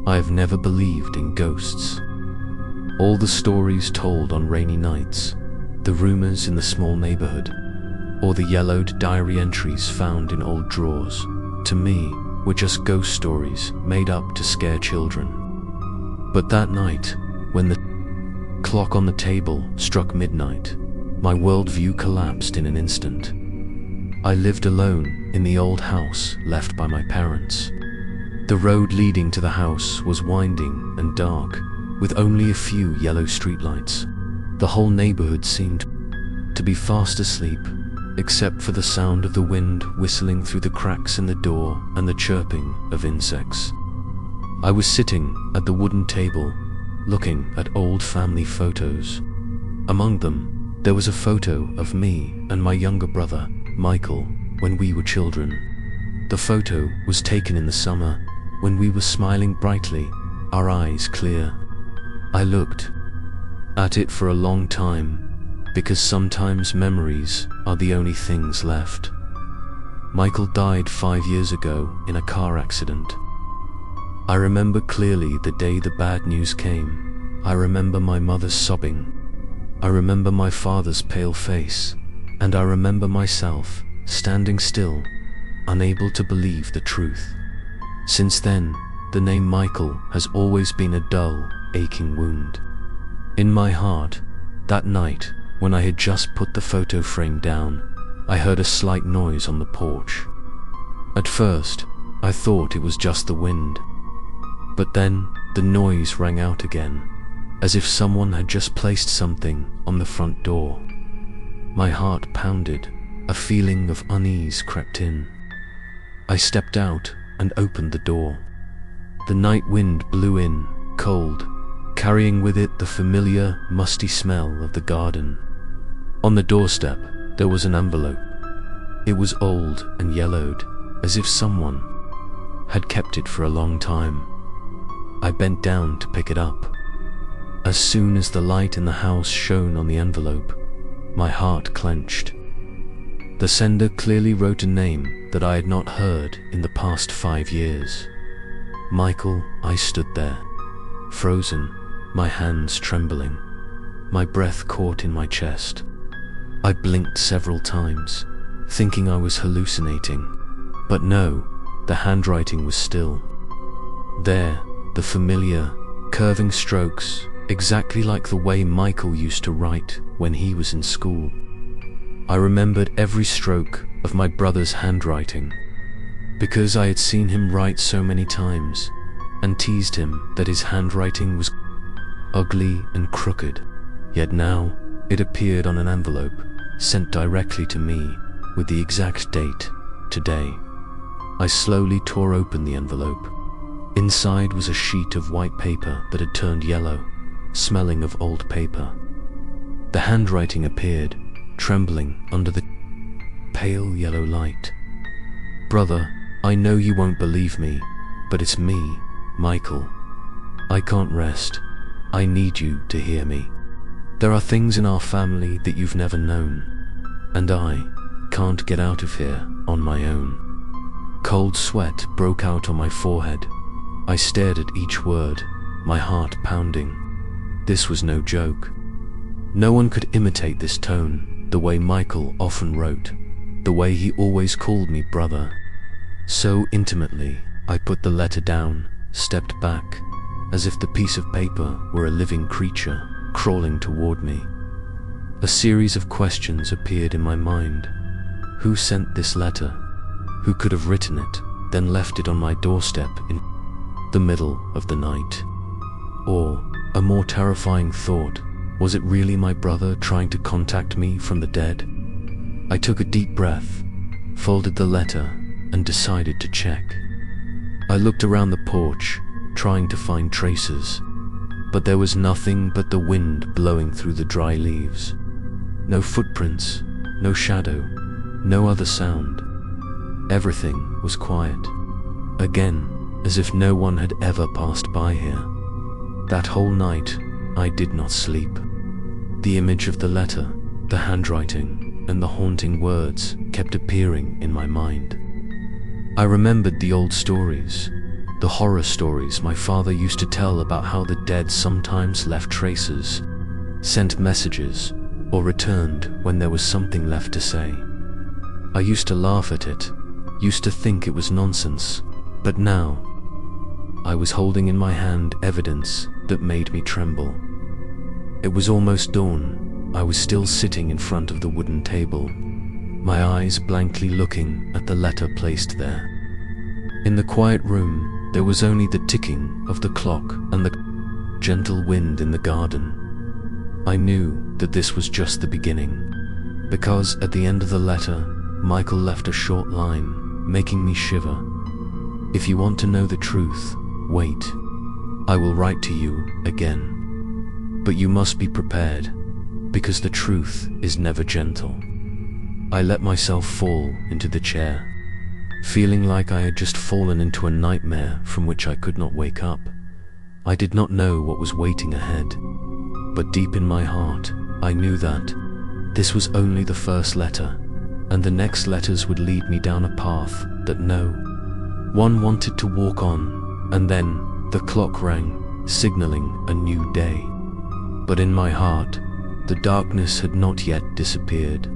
I have never believed in ghosts. All the stories told on rainy nights, the rumors in the small neighborhood, or the yellowed diary entries found in old drawers, to me, were just ghost stories made up to scare children. But that night, when the clock on the table struck midnight, my worldview collapsed in an instant. I lived alone in the old house left by my parents. The road leading to the house was winding and dark, with only a few yellow streetlights. The whole neighborhood seemed to be fast asleep, except for the sound of the wind whistling through the cracks in the door and the chirping of insects. I was sitting at the wooden table, looking at old family photos. Among them, there was a photo of me and my younger brother, Michael, when we were children. The photo was taken in the summer, when we were smiling brightly, our eyes clear. I looked at it for a long time, because sometimes memories are the only things left. Michael died 5 years ago in a car accident. I remember clearly the day the bad news came. I remember my mother's sobbing. I remember my father's pale face, and I remember myself standing still, unable to believe the truth. Since then, the name Michael has always been a dull, aching wound. In my heart, that night, when I had just put the photo frame down, I heard a slight noise on the porch. At first, I thought it was just the wind. But then, the noise rang out again, as if someone had just placed something on the front door. My heart pounded, a feeling of unease crept in. I stepped out and opened the door. The night wind blew in, cold, carrying with it the familiar, musty smell of the garden. On the doorstep, there was an envelope. It was old and yellowed, as if someone had kept it for a long time. I bent down to pick it up. As soon as the light in the house shone on the envelope, my heart clenched. The sender clearly wrote a name that I had not heard in the past 5 years. Michael. I stood there, frozen, my hands trembling, my breath caught in my chest. I blinked several times, thinking I was hallucinating. But no, the handwriting was still there, the familiar, curving strokes, exactly like the way Michael used to write when he was in school. I remembered every stroke of my brother's handwriting, because I had seen him write so many times, and teased him that his handwriting was ugly and crooked. Yet now, it appeared on an envelope, sent directly to me, with the exact date, today. I slowly tore open the envelope. Inside was a sheet of white paper that had turned yellow, smelling of old paper. The handwriting appeared, trembling under the pale yellow light. "Brother, I know you won't believe me, but it's me, Michael. I can't rest. I need you to hear me. There are things in our family that you've never known, and I can't get out of here on my own." Cold sweat broke out on my forehead. I stared at each word, my heart pounding. This was no joke. No one could imitate this tone, the way Michael often wrote, the way he always called me brother. So intimately, I put the letter down, stepped back, as if the piece of paper were a living creature crawling toward me. A series of questions appeared in my mind. Who sent this letter? Who could have written it, then left it on my doorstep in the middle of the night? Or, a more terrifying thought, was it really my brother trying to contact me from the dead? I took a deep breath, folded the letter, and decided to check. I looked around the porch, trying to find traces, but there was nothing but the wind blowing through the dry leaves. No footprints, no shadow, no other sound. Everything was quiet. Again, as if no one had ever passed by here. That whole night, I did not sleep. The image of the letter, the handwriting, and the haunting words kept appearing in my mind. I remembered the old stories, The horror stories my father used to tell about how the dead sometimes left traces, sent messages, or returned when there was something left to say. I used to laugh at it, used to think it was nonsense, but now I was holding in my hand evidence that made me tremble. It was almost dawn. I was still sitting in front of the wooden table, my eyes blankly looking at the letter placed there. In the quiet room, there was only the ticking of the clock and the gentle wind in the garden. I knew that this was just the beginning, because at the end of the letter, Michael left a short line, making me shiver. If you want to know the truth, wait. I will write to you again. But you must be prepared, because the truth is never gentle. I let myself fall into the chair, feeling like I had just fallen into a nightmare from which I could not wake up. I did not know what was waiting ahead, but deep in my heart, I knew that this was only the first letter, and the next letters would lead me down a path that no one wanted to walk on. And then the clock rang, signaling a new day. But in my heart, the darkness had not yet disappeared.